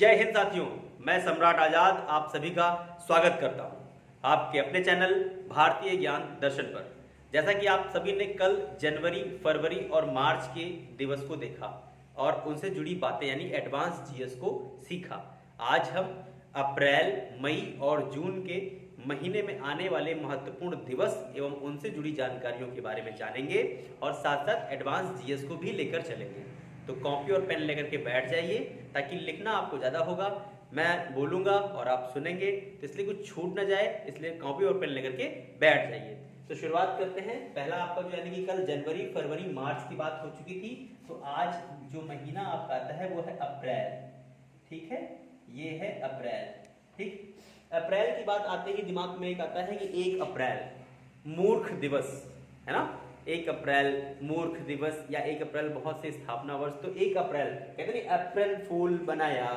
जय हिंद साथियों, मैं सम्राट आजाद आप सभी का स्वागत करता हूं आपके अपने चैनल भारतीय ज्ञान दर्शन पर। जैसा कि आप सभी ने कल जनवरी, फरवरी और मार्च के दिवस को देखा और उनसे जुड़ी बातें यानी एडवांस जीएस को सीखा। आज हम अप्रैल, मई और जून के महीने में आने वाले महत्वपूर्ण दिवस एवं उनसे जुड़ी जानकारियों के बारे में जानेंगे और साथ साथ एडवांस जीएस को भी लेकर चलेंगे। तो कॉपी और पेन लेकर के बैठ जाइए ताकि लिखना आपको ज़्यादा होगा। मैं बोलूँगा और आप सुनेंगे, तो इसलिए कुछ छूट ना जाए, इसलिए कॉपी और पेन लेकर के बैठ जाइए। तो शुरुआत करते हैं। पहला आपका जो यानी कि कल जनवरी, फरवरी, मार्च की बात हो चुकी थी, तो आज जो महीना आपका आता है वो है अप्रैल। ठीक है, ये है अप्रैल। ठीक, अप्रैल की बात आते ही दिमाग में एक आता है कि 1 अप्रैल मूर्ख दिवस है ना। 1 अप्रैल मूर्ख दिवस या 1 अप्रैल बहुत से स्थापना वर्ष। तो 1 अप्रैल कहते नहीं, अप्रैल फूल बनाया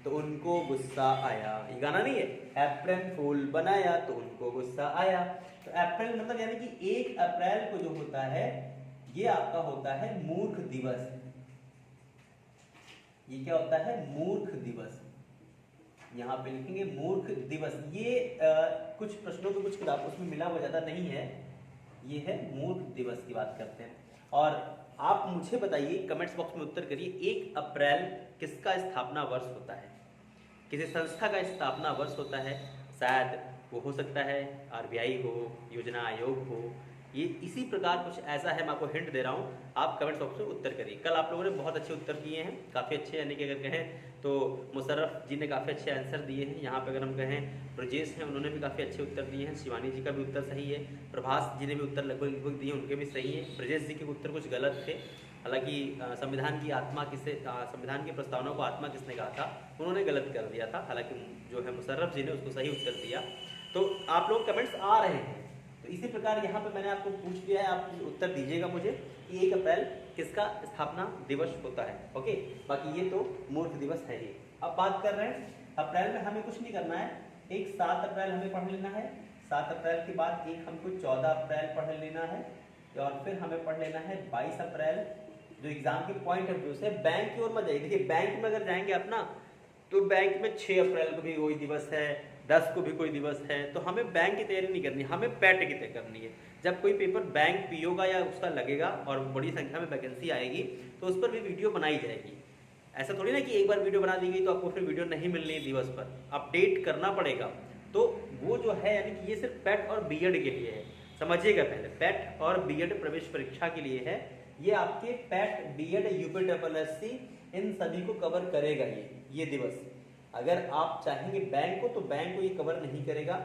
तो उनको गुस्सा आया, ये गाना नहीं है, अप्रैल फूल बनाया तो उनको गुस्सा आया। तो अप्रैल मतलब यानी कि 1 अप्रैल को जो होता है ये आपका होता है मूर्ख दिवस। ये क्या होता है? मूर्ख दिवस। यहाँ पे लिखेंगे मूर्ख दिवस। ये कुछ प्रश्नों में कुछ किताब उसमें मिला हुआ ज्यादा नहीं है, ये है मूर्ख दिवस की बात करते हैं। और आप मुझे बताइए, कमेंट्स बॉक्स में उत्तर करिए, 1 अप्रैल किसका स्थापना वर्ष होता है? किसी संस्था का स्थापना वर्ष होता है, शायद वो हो सकता है आरबीआई हो, योजना आयोग हो, ये इसी प्रकार कुछ ऐसा है। मैं आपको हिंट दे रहा हूँ, आप कमेंट बॉक्स में उत्तर करिए। कल आप लोगों ने बहुत अच्छे उत्तर दिए हैं, काफ़ी अच्छे, यानी कि अगर कहें तो मुशर्रफ जी ने काफ़ी अच्छे आंसर दिए हैं। यहाँ पे अगर हम कहें ब्रजेश हैं, उन्होंने भी काफ़ी अच्छे उत्तर दिए हैं। शिवानी जी का भी उत्तर सही है, प्रभास जी ने भी उत्तर लगभग दिए, उनके भी सही है। ब्रजेश जी के उत्तर कुछ गलत थे। हालांकि संविधान की आत्मा किसे, संविधान की प्रस्तावना को आत्मा किसने कहा था, उन्होंने गलत कर दिया था। हालांकि जो है मुशर्रफ जी ने उसको सही उत्तर दिया। तो आप लोग कमेंट्स आ रहे हैं, तो इसी प्रकार यहाँ पे मैंने आपको पूछ लिया है, आप उत्तर दीजिएगा मुझे कि 1 अप्रैल किसका स्थापना दिवस होता है। ओके, बाकी ये तो मूर्ख दिवस है ही। अब बात कर रहे हैं अप्रैल में हमें कुछ नहीं करना है। एक 7 अप्रैल हमें पढ़ लेना है, 7 अप्रैल के बाद एक हमको 14 अप्रैल पढ़ लेना है, और फिर हमें पढ़ लेना है 22 अप्रैल। जो एग्जाम के पॉइंट ऑफ व्यू से बैंक की ओर मत जाइए। देखिए, बैंक में अगर जाएंगे आप ना, तो बैंक में 6 अप्रैल को भी कोई दिवस है, 10 को भी कोई दिवस है। तो हमें बैंक की तैयारी नहीं करनी, हमें पैट की तैयारी करनी है। जब कोई पेपर बैंक पीओ का या उसका लगेगा और बड़ी संख्या में वैकेंसी आएगी, तो उस पर भी वीडियो बनाई जाएगी। ऐसा थोड़ी ना कि एक बार वीडियो बना दी गई तो आपको फिर वीडियो नहीं मिलनी है दिवस पर, अपडेट करना पड़ेगा। तो वो जो है यानी कि ये सिर्फ पैट और बीएड के लिए है, समझिएगा। पहले पैट और बीएड प्रवेश परीक्षा के लिए है। ये आपके पैट, बीएड, यूपीएससी इन सभी को कवर करेगा ये दिवस। अगर आप चाहेंगे बैंक को, तो बैंक को ये कवर नहीं करेगा।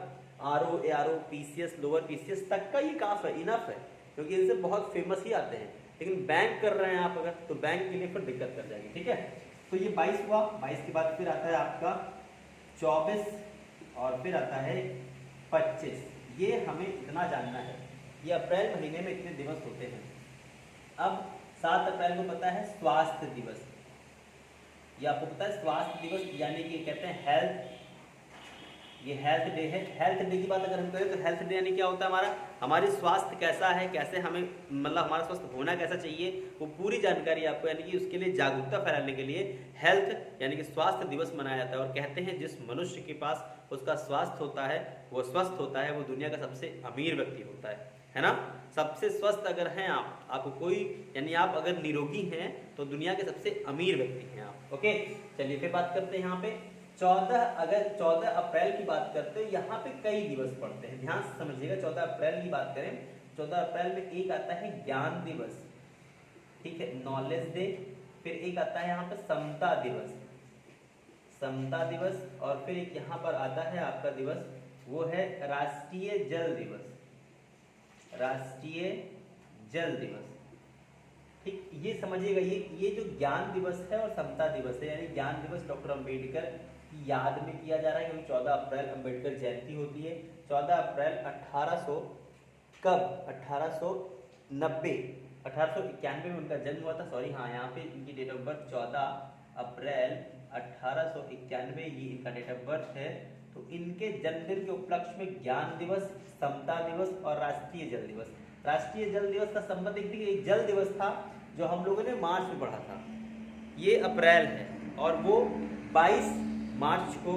RO, ARO, PCS, lower PCS तक का ये काफ है, इनफ है, क्योंकि इनसे बहुत फेमस ही आते हैं। लेकिन बैंक कर रहे हैं आप अगर, तो बैंक के लिए फिर दिक्कत कर जाएगी। ठीक है, तो ये 22 हुआ। 22 के बाद फिर आता है आपका 24 और फिर आता है 25। ये हमें इतना जानना है, ये अप्रैल महीने में इतने दिवस होते हैं। अब 7 अप्रैल को पता है स्वास्थ्य दिवस, ये आपको पता है स्वास्थ्य दिवस, यानी कि कहते हैं हेल्थ, ये हेल्थ डे है। हेल्थ डे की बात अगर हम करें तो हेल्थ डे यानी क्या होता है, हमारी स्वास्थ्य कैसा है, कैसे हमें मतलब हमारा स्वास्थ्य होना कैसा चाहिए, वो पूरी जानकारी आपको, यानी कि उसके लिए जागरूकता फैलाने के लिए हेल्थ यानी कि स्वास्थ्य दिवस मनाया जाता है। और कहते हैं जिस मनुष्य के पास उसका स्वास्थ्य होता है, वो स्वस्थ होता है, वो दुनिया का सबसे अमीर व्यक्ति होता है ना। सबसे स्वस्थ अगर हैं आपको कोई, यानी आप अगर निरोगी हैं तो दुनिया के सबसे अमीर व्यक्ति हैं आप। ओके, चलिए फिर बात करते हैं यहाँ पे 14 अप्रैल की बात करते हैं। यहाँ पे कई दिवस पड़ते हैं, ध्यान से समझिएगा। 14 अप्रैल की बात करें, 14 अप्रैल में एक आता है ज्ञान दिवस, ठीक है, नॉलेज डे। फिर एक आता है यहाँ पे समता दिवस, समता दिवस। और फिर एक यहाँ पर आता है आपका दिवस, वो है राष्ट्रीय जल दिवस, राष्ट्रीय जल दिवस। ठीक, ये समझिएगा। ये जो ज्ञान दिवस है और समता दिवस है, यानी ज्ञान दिवस डॉक्टर अंबेडकर की याद में किया जा रहा है, क्योंकि 14 अप्रैल अंबेडकर जयंती होती है। 14 अप्रैल 1800 कब, 1890, 1891 में उनका जन्म हुआ था। सॉरी, हाँ, यहाँ पे इनकी डेट ऑफ बर्थ 14 अप्रैल 1891 ये इनका डेट ऑफ बर्थ है। तो इनके जन्मदिन के उपलक्ष्य में ज्ञान दिवस, समता दिवस और राष्ट्रीय जल दिवस। राष्ट्रीय जल दिवस का संबंध एक जल दिवस था जो हम लोगों ने मार्च में पढ़ा था, ये अप्रैल है, और वो 22 मार्च को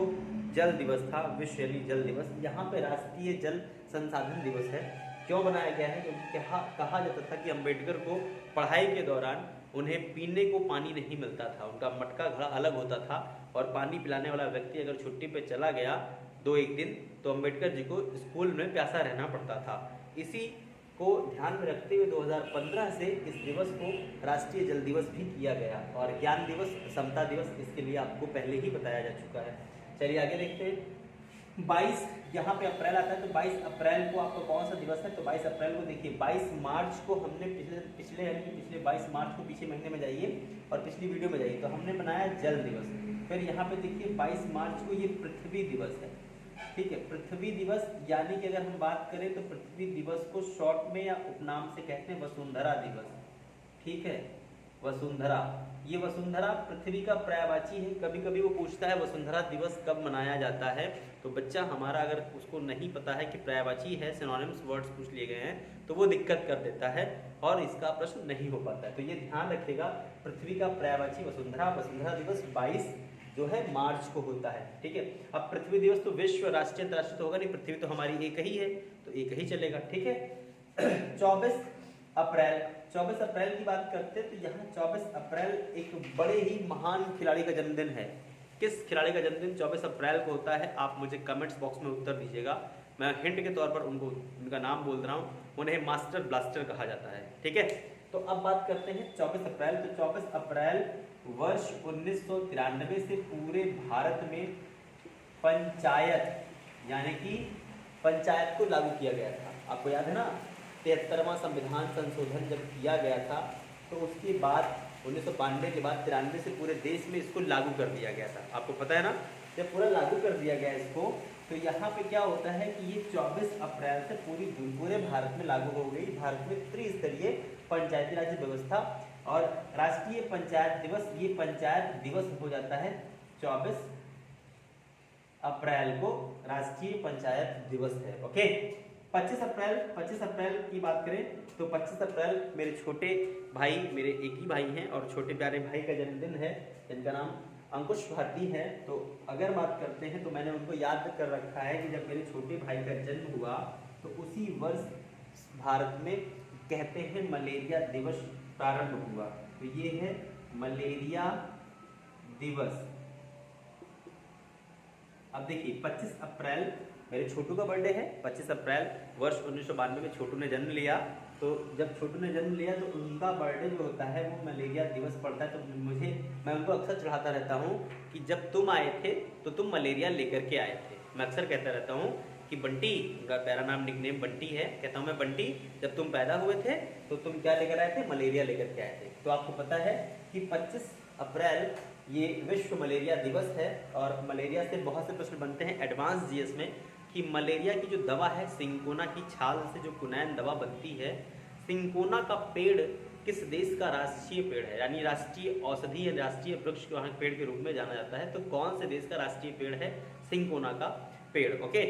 जल दिवस था, विश्व जल दिवस। यहाँ पे राष्ट्रीय जल संसाधन दिवस है। क्यों बनाया गया है? क्योंकि कहा जाता था कि अम्बेडकर को पढ़ाई के दौरान उन्हें पीने को पानी नहीं मिलता था, उनका मटका घड़ा अलग होता था और पानी पिलाने वाला व्यक्ति अगर छुट्टी पे चला गया 2-1 दिन तो अम्बेडकर जी को स्कूल में प्यासा रहना पड़ता था। इसी को ध्यान में रखते हुए 2015 से इस दिवस को राष्ट्रीय जल दिवस भी किया गया। और ज्ञान दिवस, समता दिवस, इसके लिए आपको पहले ही बताया जा चुका है। चलिए आगे देखते हैं। 22 यहाँ पे अप्रैल आता है, तो 22 अप्रैल को आपको कौन सा दिवस है? तो 22 अप्रैल को देखिए, 22 मार्च को हमने पिछले 22 मार्च को पीछे महीने में जाइए और पिछली वीडियो में जाइए, तो हमने बनाया जल दिवस। फिर यहाँ पे देखिए 22 मार्च को ये पृथ्वी दिवस है, ठीक है। पृथ्वी दिवस यानी कि अगर हम बात करें तो पृथ्वी दिवस को शॉर्ट में या उपनाम से कहते हैं वसुंधरा दिवस, ठीक है, वसुंधरा। ये वसुंधरा पृथ्वी का पर्यायवाची है। कभी कभी वो पूछता है वसुंधरा दिवस कब मनाया जाता है, तो बच्चा हमारा अगर उसको नहीं पता है कि पर्यायवाची है, सिनोनिम्स वर्ड्स पूछ लिए गए हैं, तो वो दिक्कत कर देता है और इसका प्रश्न नहीं हो पाता है। तो ये ध्यान रखिएगा, पृथ्वी का पर्यायवाची वसुंधरा। वसुंधरा दिवस 22 जो है मार्च को होता है, ठीक है। अब पृथ्वी दिवस तो विश्व, राष्ट्रीय, अंतर्राष्ट्रीय तो होगा नहीं, पृथ्वी तो हमारी एक ही है, तो एक ही चलेगा, ठीक है। 24 अप्रैल की बात करते हैं, तो यहाँ 24 अप्रैल एक बड़े ही महान खिलाड़ी का जन्मदिन है। किस खिलाड़ी का जन्मदिन 24 अप्रैल को होता है? आप मुझे कमेंट्स बॉक्स में उत्तर दीजिएगा। मैं हिंट के तौर पर उनका नाम बोल रहा हूँ, उन्हें मास्टर ब्लास्टर कहा जाता है, ठीक है। तो अब बात करते हैं 24 अप्रैल। तो 24 अप्रैल वर्ष 1993 से पूरे भारत में पंचायत यानी कि पंचायत को लागू किया गया था। आपको याद है ना, 73वां संविधान संशोधन जब किया गया था, तो उसके बाद 1992 के बाद 93 से पूरे देश में इसको लागू कर दिया गया था। आपको पता है ना, जब पूरा लागू कर दिया गया इसको, तो यहाँ पे क्या होता है कि ये 24 अप्रैल से पूरे भारत में लागू हो गई। भारत में त्रिस्तरीय पंचायती राज व्यवस्था और राष्ट्रीय पंचायत दिवस, ये पंचायत दिवस हो जाता है 24 अप्रैल को राष्ट्रीय पंचायत दिवस है, ओके। 25 अप्रैल की बात करें तो 25 अप्रैल मेरे छोटे भाई, मेरे एक ही भाई हैं और छोटे प्यारे भाई का जन्मदिन है, जिनका नाम अंकुश भारती है। तो अगर बात करते हैं तो मैंने उनको याद कर रखा है कि जब मेरे छोटे भाई का जन्म हुआ तो उसी वर्ष भारत में कहते हैं मलेरिया दिवस प्रारंभ हुआ। तो ये है मलेरिया दिवस। अब देखिए 25 अप्रैल मेरे छोटू का बर्थडे है। 25 अप्रैल वर्ष 1992 में छोटू ने जन्म लिया। तो जब छोटू ने जन्म लिया तो उनका बर्थडे जो होता है वो मलेरिया दिवस पड़ता है। तो मैं उनको अक्सर चढ़ाता रहता हूँ कि जब तुम आए थे तो तुम मलेरिया लेकर के आए थे। मैं अक्सर कहता रहता हूँ कि बंटी, उनका प्यारा नाम निकनेम बंटी है, कहता हूँ मैं बंटी जब तुम पैदा हुए थे तो तुम क्या लेकर आए थे? मलेरिया लेकर के आए थे। तो आपको पता है कि 25 अप्रैल ये विश्व मलेरिया दिवस है। और मलेरिया से बहुत से प्रश्न बनते हैं एडवांस जीएस में कि मलेरिया की जो दवा है, सिंकोना की छाल से जो कुनैन दवा बनती है, सिंकोना का पेड़ किस देश का राष्ट्रीय पेड़ है, यानी राष्ट्रीय औषधि या राष्ट्रीय वृक्ष के पेड़ के रूप में जाना जाता है। तो कौन से देश का राष्ट्रीय पेड़ है? सिंकोना का पेड़, ओके।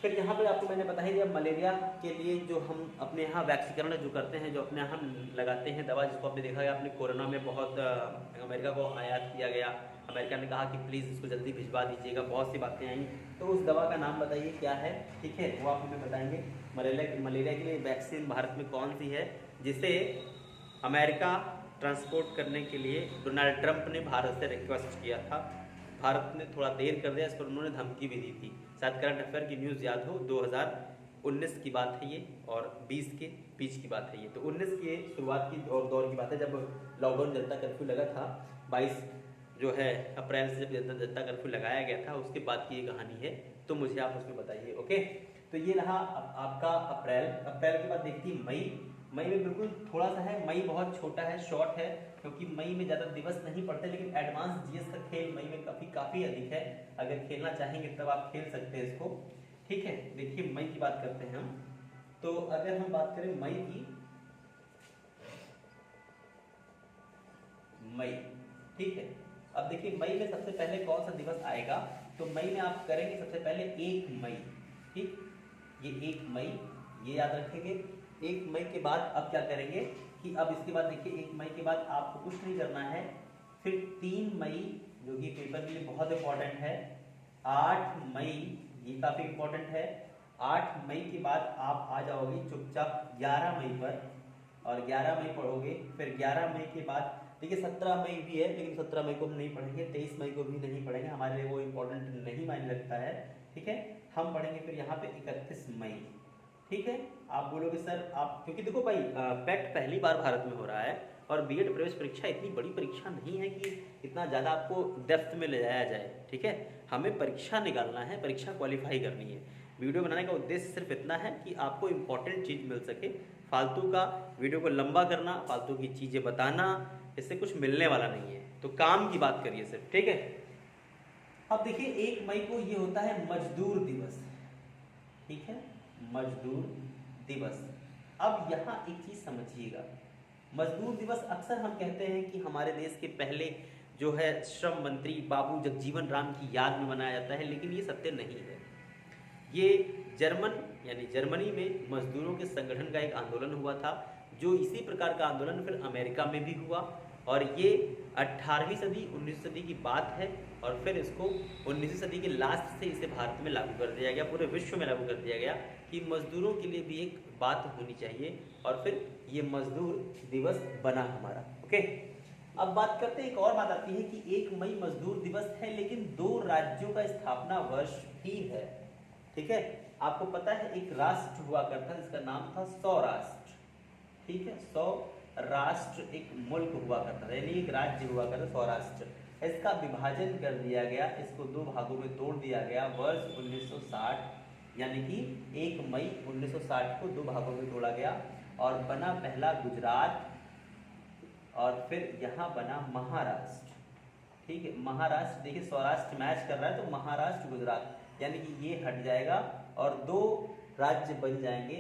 फिर यहाँ पे आपको मैंने बता ही दिया मलेरिया के लिए जो हम अपने यहाँ वैक्सीकरण जो करते हैं, जो अपने यहाँ लगाते हैं दवा, जिसको आपने देखा गया, आपने कोरोना में बहुत अमेरिका को आयात किया गया। अमेरिका ने कहा कि प्लीज़ इसको जल्दी भिजवा दीजिएगा, बहुत सी बातें आई। तो उस दवा का नाम बताइए क्या है, ठीक है, वो आप हमें बताएंगे। मलेरिया के लिए वैक्सीन भारत में कौन सी है जिसे अमेरिका ट्रांसपोर्ट करने के लिए डोनाल्ड ट्रंप ने भारत से रिक्वेस्ट किया था। भारत ने थोड़ा देर कर दिया, इस पर उन्होंने धमकी भी दी थी। शायद करंट अफेयर की न्यूज़ याद हो, 2019 की बात है ये और 20 के बीच की बात है ये। तो 19 के शुरुआत की दौर की बात है, जब लॉकडाउन जनता कर्फ्यू लगा था। 22 जो है अप्रैल से जब जनता कर्फ्यू लगाया गया था, उसके बाद की ये कहानी है। तो मुझे आप उसमें बताइए, ओके। तो ये रहा आपका अप्रैल के बाद देखिए मई में बिल्कुल थोड़ा सा है। मई बहुत छोटा है, शॉर्ट है, क्योंकि मई में ज़्यादा दिवस नहीं पड़ते। लेकिन एडवांस जीएस का खेल मई में काफ़ी अधिक है। अगर खेलना चाहेंगे तब आप खेल सकते हैं इसको, ठीक है। देखिए मई की बात करते हैं हम। तो अगर हम बात करें मई की, ठीक है। अब देखिए मई में सबसे पहले कौन सा दिवस आएगा? तो मई में आप करेंगे सबसे पहले 1 मई, ठीक। ये 1 मई, ये याद रखेंगे। 1 मई के बाद अब क्या करेंगे कि अब इसके बाद देखिए 1 मई के बाद आपको कुछ नहीं करना है। फिर 3 मई जो कि पेपर के लिए बहुत इंपॉर्टेंट है। 8 मई, ये काफी इंपॉर्टेंट है। 8 मई के बाद आप आ जाओगे चुपचाप 11 मई पर, और 11 मई पढ़ोगे। फिर 11 मई के बाद देखिए 17 मई भी है, लेकिन 17 मई को हम नहीं पढ़ेंगे, 23 मई को भी नहीं पढ़ेंगे, हमारे लिए वो इंपॉर्टेंट नहीं मायने रखता है, ठीक है। हम पढ़ेंगे फिर यहाँ पे 31 मई, ठीक है। आप बोलोगे सर आप, क्योंकि देखो भाई पैक्ट पहली बार भारत में हो रहा है, और बीएड प्रवेश परीक्षा इतनी बड़ी परीक्षा नहीं है कि इतना ज़्यादा आपको डेप्थ में ले जाया जाए, ठीक है। हमें परीक्षा निकालना है, परीक्षा क्वालिफाई करनी है। वीडियो बनाने का उद्देश्य सिर्फ इतना है कि आपको इम्पोर्टेंट चीज़ मिल सके। फालतू का वीडियो को लंबा करना, फालतू की चीज़ें बताना, इससे कुछ मिलने वाला नहीं है। तो काम की बात करिए सिर्फ, ठीक है। अब देखिए 1 मई को ये होता है मजदूर दिवस, ठीक है, मजदूर दिवस। अब यहाँ एक चीज़ समझिएगा, मजदूर दिवस अक्सर हम कहते हैं कि हमारे देश के पहले जो है श्रम मंत्री बाबू जगजीवन राम की याद में मनाया जाता है, लेकिन ये सत्य नहीं है। ये जर्मनी में मजदूरों के संगठन का एक आंदोलन हुआ था, जो इसी प्रकार का आंदोलन फिर अमेरिका में भी हुआ, और ये 18वीं सदी 19वीं सदी की बात है, और फिर इसको 19वीं सदी के लास्ट से इसे भारत में लागू कर दिया गया, पूरे विश्व में लागू कर दिया गया कि मजदूरों के लिए भी एक बात होनी चाहिए, और फिर ये मजदूर दिवस बना हमारा, ओके। अब बात करते हैं, एक और बात आती है कि 1 मई मजदूर दिवस है, लेकिन 2 राज्यों का स्थापना वर्ष भी है, ठीक है। आपको पता है एक राष्ट्र हुआ करता है जिसका नाम था सौराष्ट्र, ठीक है। सौराष्ट्र एक मुल्क हुआ करता था, यानी एक राज्य हुआ करता सौराष्ट्र। इसका विभाजन कर दिया गया, इसको 2 भागों में तोड़ दिया गया वर्ष 1960, यानी कि 1 मई 1960 को 2 भागों में तोड़ा गया, और बना पहला गुजरात, और फिर यहाँ बना महाराष्ट्र, ठीक है। महाराष्ट्र, देखिए सौराष्ट्र मैच कर रहा है, तो महाराष्ट्र गुजरात, यानी कि ये हट जाएगा और 2 राज्य बन जाएंगे।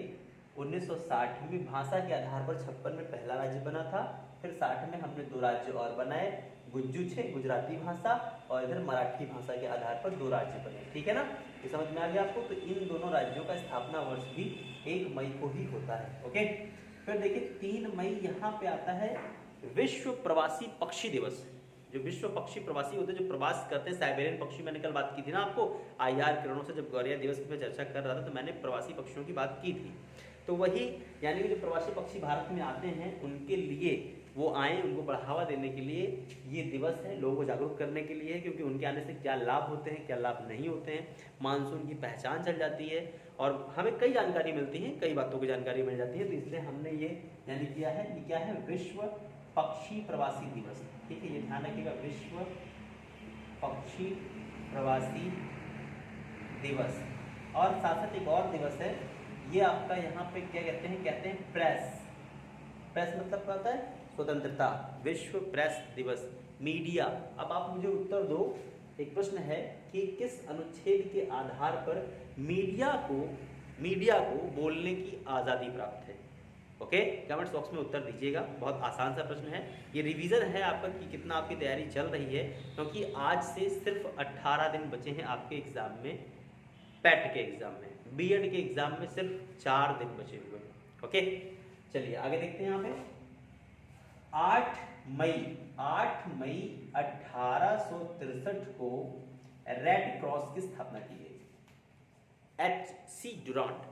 1960 में भाषा के आधार पर 56 में पहला राज्य बना था, फिर 60 में हमने 2 राज्य और बनाए, गुज्जू छे गुजराती भाषा, और इधर मराठी भाषा के आधार पर 2 राज्य बने, ठीक है ना। ये समझ में आ गया आपको। तो इन दोनों राज्यों का स्थापना वर्ष भी 1 मई को ही होता है, ओके। फिर देखिए 3 मई यहाँ पे आता है विश्व प्रवासी पक्षी दिवस। जो विश्व पक्षी प्रवासी होते हैं, जो प्रवास करते हैं, साइबेरियन पक्षी, मैंने कल बात की थी ना आपको IR किरणों से, जब गौरिया दिवस पे चर्चा कर रहा था, तो मैंने प्रवासी पक्षियों की बात की थी। तो वही, यानी कि जो प्रवासी पक्षी भारत में आते हैं उनके लिए वो आए, उनको बढ़ावा देने के लिए ये दिवस है, लोगों को जागरूक करने के लिए, क्योंकि उनके आने से क्या लाभ होते हैं, क्या लाभ नहीं होते हैं, मानसून की पहचान चल जाती है, और हमें कई जानकारी मिलती है, कई बातों की जानकारी मिल जाती है। तो इसलिए हमने ये यानी किया है, ये क्या है, विश्व पक्षी प्रवासी दिवस, ठीक है। ये ध्यान रखिएगा, विश्व पक्षी प्रवासी दिवस। और साथ साथ एक और दिवस है, ये आपका यहाँ पे क्या कहते हैं प्रेस। प्रेस मतलब क्या होता है, स्वतंत्रता। विश्व प्रेस दिवस। मीडिया, अब आप मुझे उत्तर दो, एक प्रश्न है कि किस अनुच्छेद के आधार पर मीडिया को बोलने की आज़ादी प्राप्त है, ओके। कमेंट्स बॉक्स में उत्तर दीजिएगा, बहुत आसान सा प्रश्न है, ये रिवीजन है आपका कि कितना आपकी तैयारी चल रही है, क्योंकि आज से सिर्फ 18 दिन बचे हैं आपके एग्जाम में, पैट के एग्जाम में, बीएड के एग्जाम में सिर्फ 4 दिन बचे हुए हैं, ओके। चलिए आगे देखते हैं। यहाँ पे 8 मई 1863 को रेड क्रॉस की स्थापना की गई। HC डुरांट,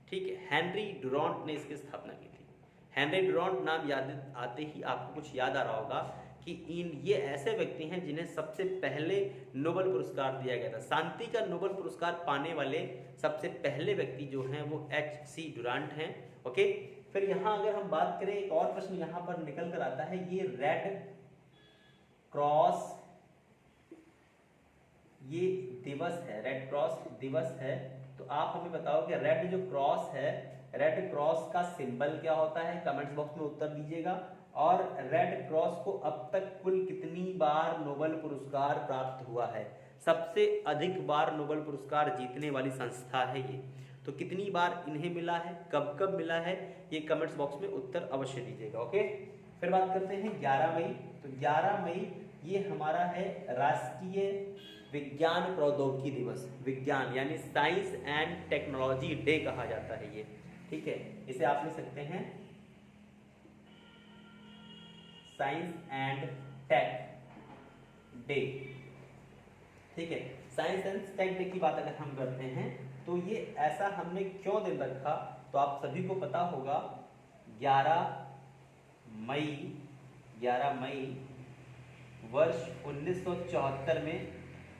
ठीक है, हेनरी डुरांट ने इसकी स्थापना की थी। हेनरी डुरांट नाम याद आते ही आपको कुछ याद आ रहा होगा कि ये ऐसे व्यक्ति हैं जिन्हें सबसे पहले नोबेल पुरस्कार दिया गया था। शांति का नोबेल पुरस्कार पाने वाले सबसे पहले व्यक्ति जो हैं वो HC डुरांट हैं, ओके। फिर यहाँ अगर हम बात करें, एक और प्रश्न यहाँ पर निकल कर आता है, ये रेड क्रॉस ये दिवस है, रेड क्रॉस दिवस है, तो आप हमें बताओ कि रेड जो क्रॉस है, रेड क्रॉस का सिंबल क्या होता है, कमेंट्स बॉक्स में उत्तर दीजिएगा। और रेड क्रॉस को अब तक कुल कितनी बार नोबेल पुरस्कार प्राप्त हुआ है, सबसे अधिक बार नोबेल पुरस्कार जीतने वाली संस्था है ये, तो कितनी बार इन्हें मिला है, कब कब मिला है, ये कमेंट्स बॉक्स में उत्तर अवश्य दीजिएगा, ओके। फिर बात करते हैं 11 मई, तो 11 मई ये हमारा है राष्ट्रीय विज्ञान प्रौद्योगिकी दिवस। विज्ञान यानी साइंस एंड टेक्नोलॉजी डे कहा जाता है ये, ठीक है। इसे आप लिख सकते हैं साइंस एंड टेक डे। ठीक है, साइंस एंड टेक डे की बात अगर हम करते हैं तो ये ऐसा हमने क्यों दिन रखा, तो आप सभी को पता होगा 11 मई वर्ष 1974 में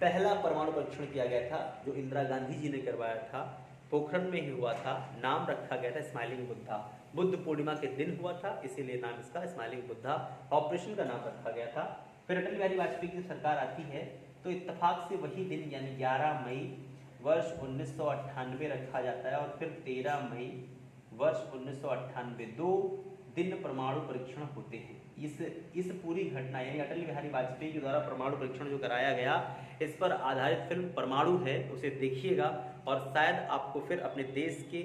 पहला परमाणु परीक्षण किया गया था, जो इंदिरा गांधी जी ने करवाया था, पोखरण में ही हुआ था। नाम रखा गया था स्माइलिंग बुद्धा, बुद्ध पूर्णिमा के दिन हुआ था, इसीलिए नाम इसका स्माइलिंग बुद्धा ऑपरेशन का नाम रखा गया था। फिर अटल बिहारी वाजपेयी की सरकार आती है तो इत्तेफाक से वही दिन यानी 11 मई वर्ष 1998 रखा जाता है, और फिर 13 मई वर्ष 1998 2 दिन परमाणु परीक्षण होते हैं। इस पूरी घटना यानी अटल बिहारी वाजपेयी के द्वारा परमाणु परीक्षण जो कराया गया, इस पर आधारित फिल्म परमाणु है, उसे देखिएगा और शायद आपको फिर अपने देश के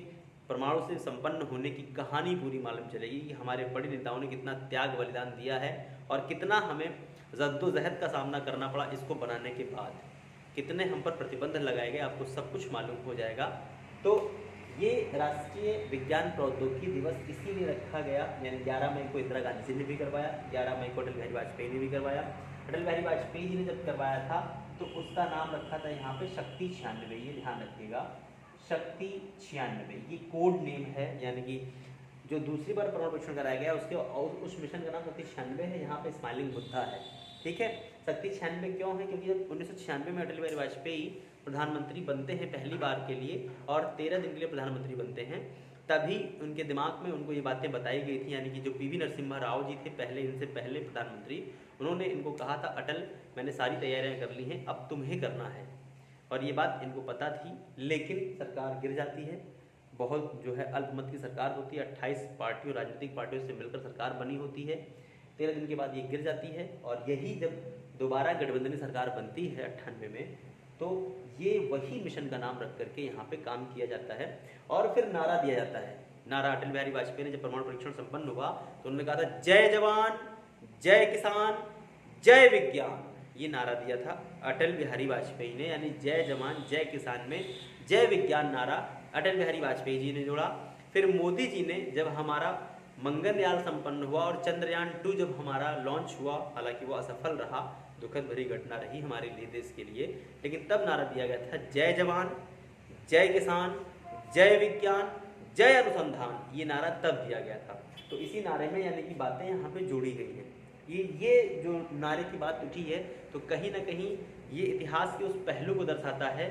परमाणु से संपन्न होने की कहानी पूरी मालूम चलेगी कि हमारे बड़े नेताओं ने कितना त्याग बलिदान दिया है और कितना हमें जद्दोजहद का सामना करना पड़ा इसको बनाने के बाद, कितने हम पर प्रतिबंध लगाए गए, आपको सब कुछ मालूम हो जाएगा। तो ये राष्ट्रीय विज्ञान प्रौद्योगिकी दिवस इसीलिए रखा गया, यानी 11 मई को इंदिरा गांधी जी ने भी करवाया, 11 मई को अटल बिहारी वाजपेयी ने भी करवाया। अटल बिहारी वाजपेयी जी ने जब करवाया था तो उसका नाम रखा था यहाँ पे शक्ति 96, ये ध्यान रखिएगा, शक्ति 96 ये कोड नेम है, यानी कि जो दूसरी बार परमाणु परीक्षण कराया गया उसके उस मिशन का नाम शक्ति 96 है, यहाँ पे स्माइलिंग बुद्धा है। ठीक है, शक्ति 96 क्यों है, क्योंकि जब 1996 में अटल बिहारी वाजपेयी प्रधानमंत्री बनते हैं पहली बार के लिए और 13 दिन के लिए प्रधानमंत्री बनते हैं, तभी उनके दिमाग में उनको ये बातें बताई गई थी, यानी कि जो पीवी नरसिम्हा राव जी थे पहले, इनसे पहले प्रधानमंत्री, उन्होंने इनको कहा था अटल मैंने सारी तैयारियां कर ली हैं, अब तुम्हें करना है, और ये बात इनको पता थी। लेकिन सरकार गिर जाती है, बहुत जो है अल्पमत की सरकार होती है, 28 पार्टियों राजनीतिक पार्टियों से मिलकर सरकार बनी होती है, 13 दिन के बाद ये गिर जाती है, और यही जब दोबारा गठबंधनी सरकार बनती है 98 में, तो ये वही मिशन का नाम रख करके यहाँ पे काम किया जाता है और फिर नारा दिया जाता है। नारा अटल बिहारी वाजपेयी ने जब परमाणु परीक्षण संपन्न हुआ तो उन्होंने कहा था जय जवान जय किसान जय विज्ञान, ये नारा दिया था अटल बिहारी वाजपेयी ने, यानी जय जवान जय किसान में जय विज्ञान नारा अटल बिहारी वाजपेयी जी ने जोड़ा। फिर मोदी जी ने जब हमारा मंगलयान संपन्न हुआ और चंद्रयान 2 जब हमारा लॉन्च हुआ, हालांकि वो असफल रहा, दुखद भरी घटना रही हमारे लिए देश के लिए, लेकिन तब नारा दिया गया था जय जवान जय किसान जय विज्ञान जय अनुसंधान, ये नारा तब दिया गया था। तो इसी नारे में यानी कि बातें यहाँ पे जोड़ी गई हैं। ये जो नारे की बात उठी है तो कहीं ना कहीं ये इतिहास के उस पहलू को दर्शाता है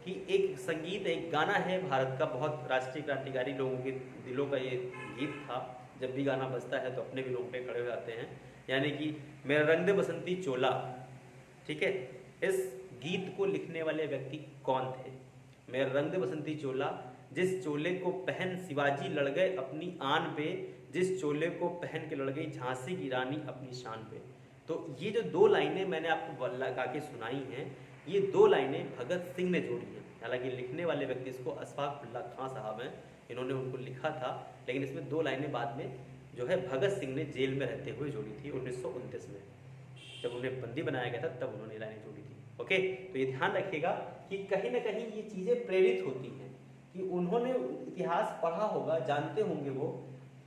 कि एक संगीत, एक गाना है भारत का, बहुत राष्ट्रीय क्रांतिकारी लोगों के दिलों का ये गीत था, जब भी गाना बजता है तो अपने भी रोंगटे खड़े हो जाते हैं, यानी कि मेरा रंग दे बसंती चोला। ठीक है, इस गीत को लिखने वाले व्यक्ति कौन थे? मेरा रंग दे बसंती चोला, जिस चोले को पहन शिवाजी लड़ गए अपनी आन पे, जिस चोले को पहन के लड़ गई झांसी की रानी अपनी शान पे। तो ये जो 2 लाइनें मैंने आपको लगा के सुनाई हैं, ये 2 लाइनें भगत सिंह ने जोड़ी हैं। हालांकि लिखने वाले व्यक्ति इसको अशफाक उल्लाह खां साहब हैं, इन्होंने उनको लिखा था, लेकिन इसमें 2 लाइनें बाद में जो है भगत सिंह ने जेल में रहते हुए जोड़ी थी 1929 में, जब उन्हें बंदी बनाया गया था तब उन्होंने लाइनें जोड़ी थी। ओके, तो ये ध्यान रखिएगा कि कहीं ना कहीं ये चीज़ें प्रेरित होती हैं कि उन्होंने इतिहास पढ़ा होगा, जानते होंगे वो,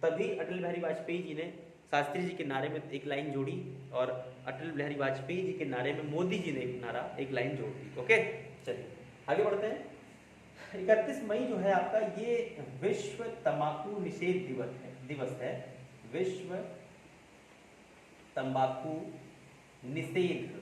तभी अटल बिहारी वाजपेयी जी ने शास्त्री जी के नारे में एक लाइन जोड़ी और अटल बिहारी वाजपेयी जी के नारे में मोदी जी ने एक लाइन जोड़ दी। ओके, चलिए आगे बढ़ते हैं। 31 मई जो है आपका ये विश्व तंबाकू निषेध दिवस है, विश्व तंबाकू निषेध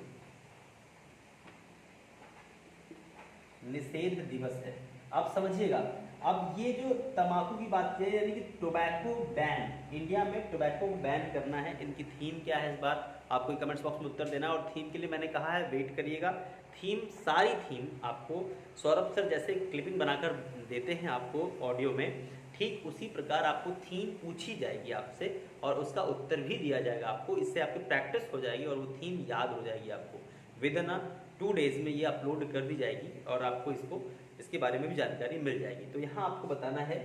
दिवस है। आप समझिएगा, अब ये जो तंबाकू की बात की यानी कि टोबैको बैन, इंडिया में टोबैको बैन करना है, इनकी थीम क्या है इस बार आपको कमेंट्स बॉक्स में उत्तर देना, और थीम के लिए मैंने कहा है वेट करिएगा। थीम, सारी थीम आपको सौरभ सर जैसे क्लिपिंग बनाकर देते हैं आपको ऑडियो में, ठीक उसी प्रकार आपको थीम पूछी जाएगी आपसे और उसका उत्तर भी दिया जाएगा आपको, इससे आपकी प्रैक्टिस हो जाएगी और वो थीम याद हो जाएगी आपको। विद इन 2 डेज में ये अपलोड कर दी जाएगी और आपको इसके बारे में भी जानकारी मिल जाएगी। तो यहाँ आपको बताना है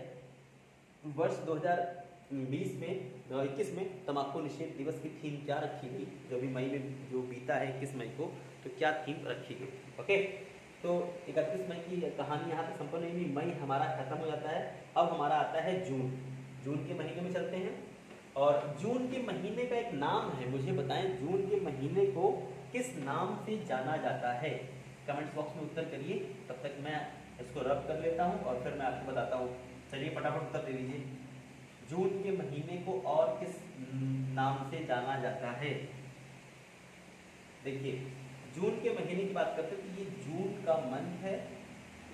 वर्ष 2021 में तंबाकू निषेध दिवस की थीम क्या रखी गई, जो भी मई में जो बीता है 21 मई को, तो क्या थीम रखी गई। ओके, तो 31 मई की कहानी यहाँ पे संपन्न हुई, मई हमारा खत्म हो जाता है। अब हमारा आता है जून के महीने में चलते हैं, और जून के महीने का एक नाम है, मुझे बताएं जून के महीने को किस नाम से जाना जाता है? कमेंट बॉक्स में उत्तर करिए, तब तक मैं इसको रब कर लेता हूँ और फिर मैं आपको बताता हूँ। चलिए फटाफट उत्तर दे दीजिए। जून के महीने को और किस नाम से जाना जाता है? देखिए, जून के महीने की बात करते हैं तो ये जून का मंथ है,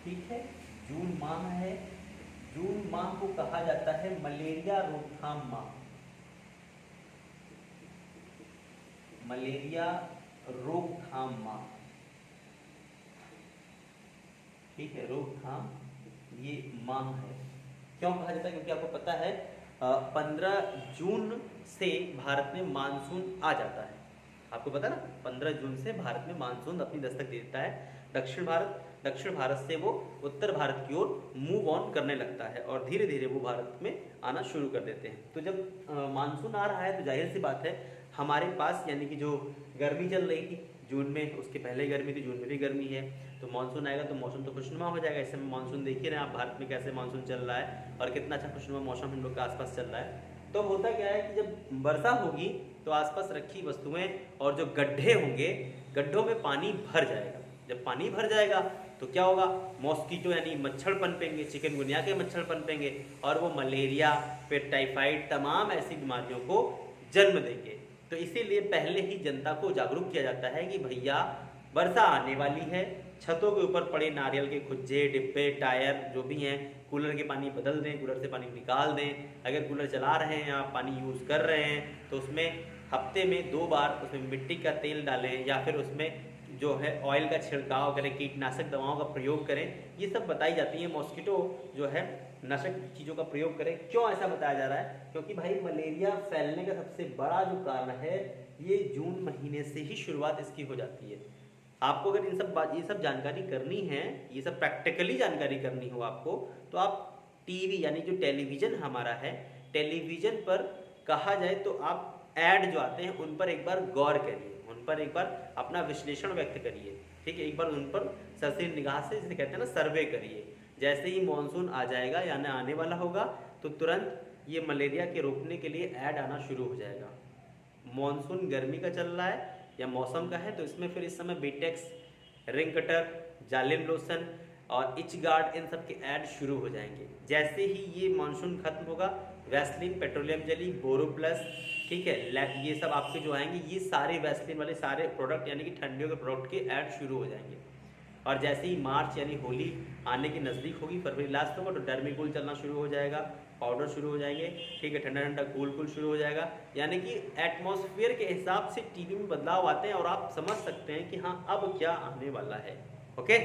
ठीक है, जून माह है। जून माह को कहा जाता है मलेरिया रोकथाम माह। मलेरिया रोकथाम माह, ठीक है, रोकथाम ये माह है। क्यों कहा जाता है? क्योंकि आपको पता है 15 जून से भारत में मानसून आ जाता है। आपको पता है ना, 15 जून से भारत में मानसून अपनी दस्तक दे देता है। दक्षिण भारत से वो उत्तर भारत की ओर मूव ऑन करने लगता है और धीरे धीरे वो भारत में आना शुरू कर देते हैं। तो जब मानसून आ रहा है तो जाहिर सी बात है हमारे पास, यानी कि जो गर्मी चल रही थी जून में, उसके पहले गर्मी थी, जून में भी गर्मी है, तो मानसून आएगा तो मौसम तो खुशनुमा हो जाएगा। इस समय मानसून देखिए रहे आप भारत में कैसे मानसून चल रहा है और कितना अच्छा खुशनुमा मौसम हम लोग के आसपास चल रहा है। तो होता क्या है कि जब वर्षा होगी तो आसपास रखी वस्तुएं और जो गड्ढे होंगे, गड्ढों में पानी भर जाएगा। जब पानी भर जाएगा तो क्या होगा? मॉस्किटो यानी मच्छर पनपेंगे, चिकनगुनिया के मच्छर पनपेंगे और वो मलेरिया, फिर टाइफाइड, तमाम ऐसी बीमारियों को जन्म देंगे। तो इसीलिए पहले ही जनता को जागरूक किया जाता है कि भैया वर्षा आने वाली है, छतों के ऊपर पड़े नारियल के खुज्जे, डिब्बे, टायर जो भी हैं, कूलर के पानी बदल दें, कूलर से पानी निकाल दें। अगर कूलर चला रहे हैं या पानी यूज़ कर रहे हैं तो उसमें हफ्ते में 2 बार उसमें मिट्टी का तेल डालें या फिर उसमें जो है ऑयल का छिड़काव करें, कीटनाशक दवाओं का प्रयोग करें। ये सब बताई जाती है। मॉस्किटो जो है नाशक चीज़ों का प्रयोग करें। क्यों ऐसा बताया जा रहा है? क्योंकि भाई मलेरिया फैलने का सबसे बड़ा जो कारण है ये जून महीने से ही शुरुआत इसकी हो जाती है। आपको अगर ये सब जानकारी करनी है, ये सब प्रैक्टिकली जानकारी करनी हो आपको, तो आप टीवी यानी जो टेलीविज़न हमारा है, टेलीविज़न पर कहा जाए तो आप ऐड जो आते हैं उन पर एक बार गौर करिए, उन पर एक बार अपना विश्लेषण व्यक्त करिए, ठीक है, एक बार उन पर सरसरी निगाह से, जिसे कहते हैं ना, सर्वे करिए। जैसे ही मॉनसून आ जाएगा यानी आने वाला होगा तो तुरंत ये मलेरिया के रोकने के लिए ऐड आना शुरू हो जाएगा। मॉनसून गर्मी का चल रहा है या मौसम का है तो इसमें फिर इस समय बीटेक्स, रिंग कटर, जालिम लोशन और इच गार्ड, इन सब के ऐड शुरू हो जाएंगे। जैसे ही ये मानसून खत्म होगा, वैसलीन, पेट्रोलियम जेली, बोरो प्लस, ठीक है, ये सब आपके जो आएंगे, ये सारे वैसलीन वाले सारे प्रोडक्ट यानी कि ठंडियों के प्रोडक्ट के ऐड शुरू हो जाएंगे। और जैसे ही मार्च यानी होली आने की नज़दीक होगी, फरवरी लास्ट होगा, तो डर्मीकूल चलना शुरू हो जाएगा, पाउडर शुरू हो जाएंगे, ठीक है, ठंडा ठंडा कूल शुरू हो जाएगा। यानी कि एटमॉस्फेयर के हिसाब से टीवी में बदलाव आते हैं और आप समझ सकते हैं कि हाँ अब क्या आने वाला है। ओके,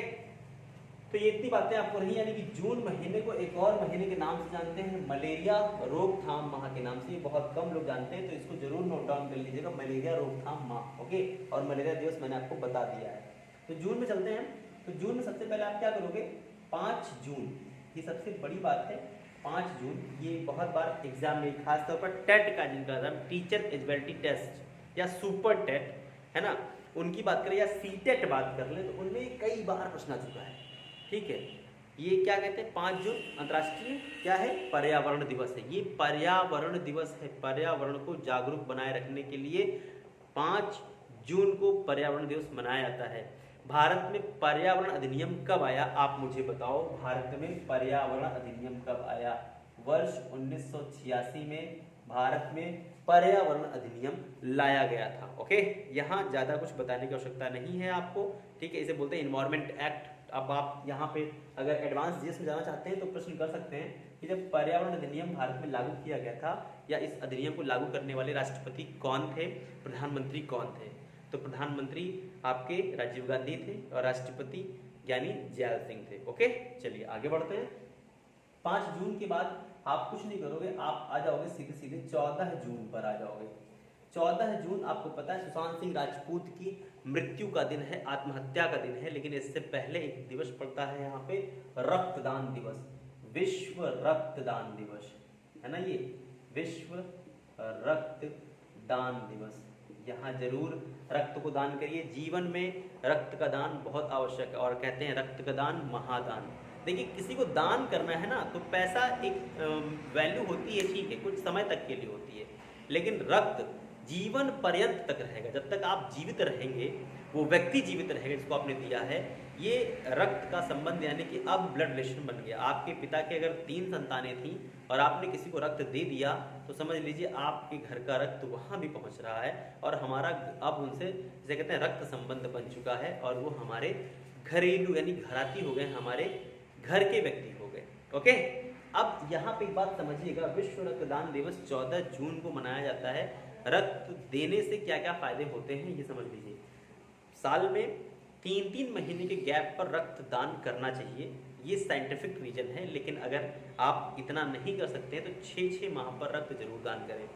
तो ये इतनी बातें आपको रही। यानी कि जून महीने को एक और महीने के नाम से जानते हैं, मलेरिया रोकथाम माह के नाम से। बहुत कम लोग जानते हैं तो इसको जरूर नोट डाउन कर लीजिएगा, मलेरिया रोकथाम माह। ओके, और मलेरिया दिवस मैंने आपको बता दिया है। तो जून में चलते हैं। तो जून में सबसे पहले आप क्या करोगे? 5 जून, ये सबसे बड़ी बात है। 5 जून ये बहुत बार एग्जाम में, खासतौर पर टेट का, जिनका एग्जाम टीचर एलिजिबिलिटी टेस्ट या सुपर टेट है ना, उनकी बात करें या सीटेट बात कर ले तो उनमें कई बार प्रश्न आ चुका है। ठीक है, ये क्या कहते हैं? 5 जून अंतर्राष्ट्रीय क्या है? पर्यावरण दिवस है। ये पर्यावरण दिवस है। पर्यावरण को जागरूक बनाए रखने के लिए 5 जून को पर्यावरण दिवस मनाया जाता है। भारत में पर्यावरण अधिनियम कब आया? आप मुझे बताओ, भारत में पर्यावरण अधिनियम कब आया? वर्ष 1986 में भारत में पर्यावरण अधिनियम लाया गया था। ओके, यहाँ ज़्यादा कुछ बताने की आवश्यकता नहीं है आपको, ठीक है। इसे बोलते हैं इन्वायरमेंट एक्ट। अब आप यहाँ पे अगर एडवांस जीएस में जाना चाहते हैं तो प्रश्न कर सकते हैं कि जब पर्यावरण अधिनियम भारत में लागू किया गया था, या इस अधिनियम को लागू करने वाले राष्ट्रपति कौन थे, प्रधानमंत्री कौन थे? तो प्रधानमंत्री आपके राजीव गांधी थे और राष्ट्रपति ज्ञानी जैल सिंह थे। ओके, चलिए आगे बढ़ते हैं। 5 जून के बाद आप कुछ नहीं करोगे, आप आ जाओगे सीधे सीधे 14 जून पर आ जाओगे। 14 जून आपको पता है सुशांत सिंह राजपूत की मृत्यु का दिन है, आत्महत्या का दिन है। लेकिन इससे पहले एक दिवस पड़ता है यहाँ पे, रक्तदान दिवस, विश्व रक्तदान दिवस है ना, ये विश्व रक्तदान दिवस। यहाँ जरूर रक्त को दान करिए। जीवन में रक्त का दान बहुत आवश्यक है और कहते हैं रक्त का दान महादान। देखिए, किसी को दान करना है ना तो पैसा एक वैल्यू होती है, ठीक है, कुछ समय तक के लिए होती है, लेकिन रक्त जीवन पर्यंत तक रहेगा, जब तक आप जीवित रहेंगे, वो व्यक्ति जीवित रहेगा जिसको आपने दिया है। ये रक्त का संबंध यानी कि अब ब्लड रिलेशन बन गया। आपके पिता के अगर 3 संतानें थी और आपने किसी को रक्त दे दिया तो समझ लीजिए आपके घर का रक्त वहाँ भी पहुँच रहा है और हमारा अब उनसे जैसे कहते हैं रक्त संबंध बन चुका है और वो हमारे घरेलू यानी घराती हो गए, हमारे घर के व्यक्ति हो गए। ओके, अब यहाँ पे एक बात समझिएगा, विश्व रक्तदान दिवस 14 जून को मनाया जाता है। रक्त देने से क्या क्या फायदे होते हैं ये समझ लीजिए। साल में 3-3 महीने के गैप पर रक्तदान करना चाहिए, ये साइंटिफिक रीजन है। लेकिन अगर आप इतना नहीं कर सकते हैं तो 6-6 माह पर रक्त जरूर दान करें।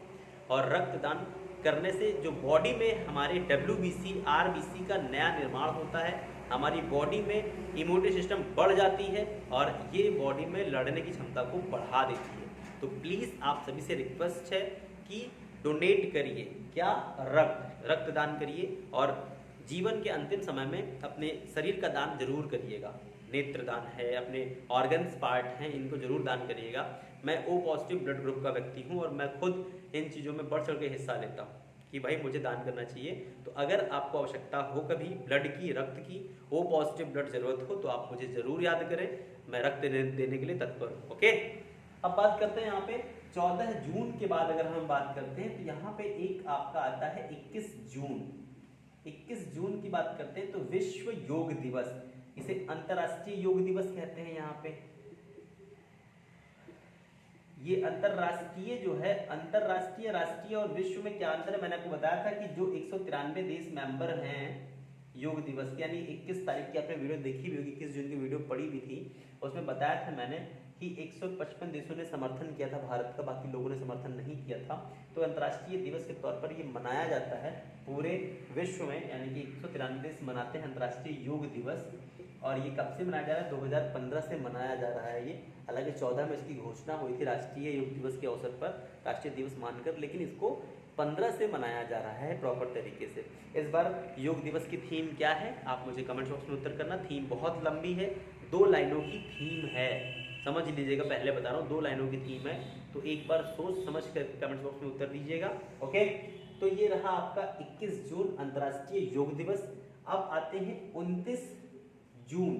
और रक्तदान करने से जो बॉडी में हमारे WBC RBC का नया निर्माण होता है, हमारी बॉडी में इम्यूनिटी सिस्टम बढ़ जाती है और ये बॉडी में लड़ने की क्षमता को बढ़ा देती है। तो प्लीज़ आप सभी से रिक्वेस्ट है कि डोनेट करिए, क्या रक्तदान करिए और जीवन के अंतिम समय में अपने शरीर का दान जरूर करिएगा। नेत्रदान है, अपने ऑर्गन्स पार्ट हैं, इनको जरूर दान करिएगा। मैं O पॉजिटिव ब्लड ग्रुप का व्यक्ति हूँ और मैं खुद इन चीज़ों में बढ़ चढ़ के हिस्सा लेता हूँ कि भाई मुझे दान करना चाहिए। तो अगर आपको आवश्यकता हो कभी ब्लड की, रक्त की, O पॉजिटिव ब्लड जरूरत हो तो आप मुझे जरूर याद करें, मैं रक्त देने के लिए तत्पर हूँ। ओके, अब बात करते हैं यहाँ पे 14 जून के बाद अगर हम बात करते हैं तो यहाँ पे एक आपका आता है 21 जून। 21 जून की बात करते हैं तो विश्व योग दिवस, इसे अंतरराष्ट्रीय योग दिवस कहते हैं। यहाँ पे ये अंतरराष्ट्रीय जो है, अंतरराष्ट्रीय, राष्ट्रीय और विश्व में क्या अंतर है मैंने आपको बताया था कि जो 193 देश मेंबर हैं योग दिवस के, यानी 21 तारीख की आपने वीडियो देखी भी होगी, 21 जून की वीडियो पड़ी भी थी, उसमें बताया था मैंने कि 155 देशों ने समर्थन किया था भारत का, बाकी लोगों ने समर्थन नहीं किया था। तो अंतर्राष्ट्रीय दिवस के तौर पर ये मनाया जाता है पूरे विश्व में, यानी कि 193 देश मनाते हैं अंतर्राष्ट्रीय योग दिवस। और ये कब से मनाया जा रहा है? 2015 से मनाया जा रहा है ये। हालांकि 14 में इसकी घोषणा हुई थी राष्ट्रीय योग दिवस के अवसर पर, राष्ट्रीय दिवस मानकर, लेकिन इसको 15 से मनाया जा रहा है प्रॉपर तरीके से। इस बार योग दिवस की थीम क्या है आप मुझे कमेंट बॉक्स में उत्तर करना। थीम बहुत लंबी है, 2 लाइनों की थीम है, समझ लीजिएगा, पहले बता रहा हूँ 2 लाइनों की थीम है, तो एक बार सोच समझ कर कमेंट बॉक्स में उत्तर दीजिएगा। ओके, तो ये रहा आपका 21 जून अंतर्राष्ट्रीय योग दिवस। अब आते हैं 29 जून,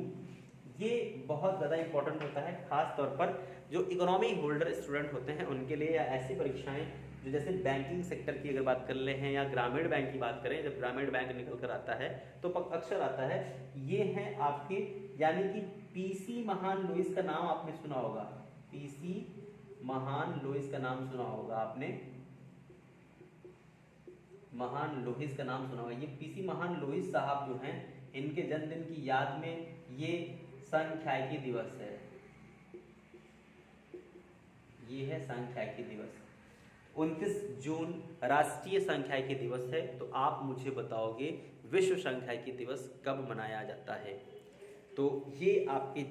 ये बहुत ज़्यादा इंपॉर्टेंट होता है, खास तौर पर जो इकोनॉमी होल्डर स्टूडेंट होते हैं उनके लिए, या ऐसी परीक्षाएं जो जैसे बैंकिंग सेक्टर की अगर बात कर ले हैं या ग्रामीण बैंक की बात करें, जब ग्रामीण बैंक निकल कर आता है तो अक्सर आता है, ये हैं आपके, यानी कि पीसी महान लुईस का नाम आपने सुना होगा, पीसी महान लुईस का नाम सुना होगा आपने, महान लुईस का नाम सुना होगा। ये पीसी महान लुईस साहब जो हैं, इनके जन्मदिन की याद में ये सांख्यिकी दिवस है, ये है सांख्यिकी दिवस। 29 जून राष्ट्रीय सांख्यिकी दिवस है। तो आप मुझे बताओगे विश्व सांख्यिकी दिवस कब मनाया जाता है? तो ये आपके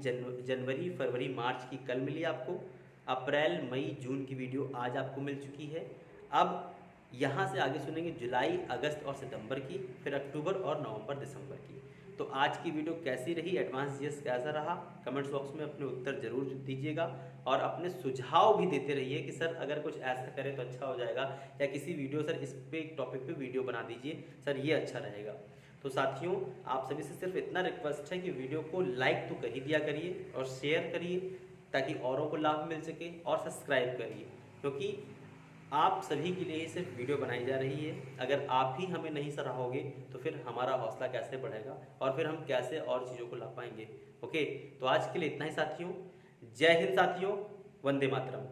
जनवरी, फरवरी, मार्च की कल मिली आपको, अप्रैल, मई, जून की वीडियो आज आपको मिल चुकी है। अब यहाँ से आगे सुनेंगे जुलाई, अगस्त और सितंबर की, फिर अक्टूबर और नवंबर, दिसंबर की। तो आज की वीडियो कैसी रही, एडवांस जीएस कैसा रहा, कमेंट्स बॉक्स में अपने उत्तर जरूर दीजिएगा और अपने सुझाव भी देते रहिए कि सर अगर कुछ ऐसा करें तो अच्छा हो जाएगा, या किसी वीडियो सर इस पे टॉपिक पे वीडियो बना दीजिए सर, ये अच्छा रहेगा। तो साथियों, आप सभी से सिर्फ इतना रिक्वेस्ट है कि वीडियो को लाइक तो कर ही दिया करिए और शेयर करिए ताकि औरों को लाभ मिल सके, और सब्सक्राइब करिए, क्योंकि आप सभी के लिए ही सिर्फ वीडियो बनाई जा रही है। अगर आप ही हमें नहीं सराहोगे तो फिर हमारा हौसला कैसे बढ़ेगा और फिर हम कैसे और चीज़ों को ला पाएंगे। ओके, तो आज के लिए इतना ही साथियों। जय हिंद साथियों, वंदे मातरम।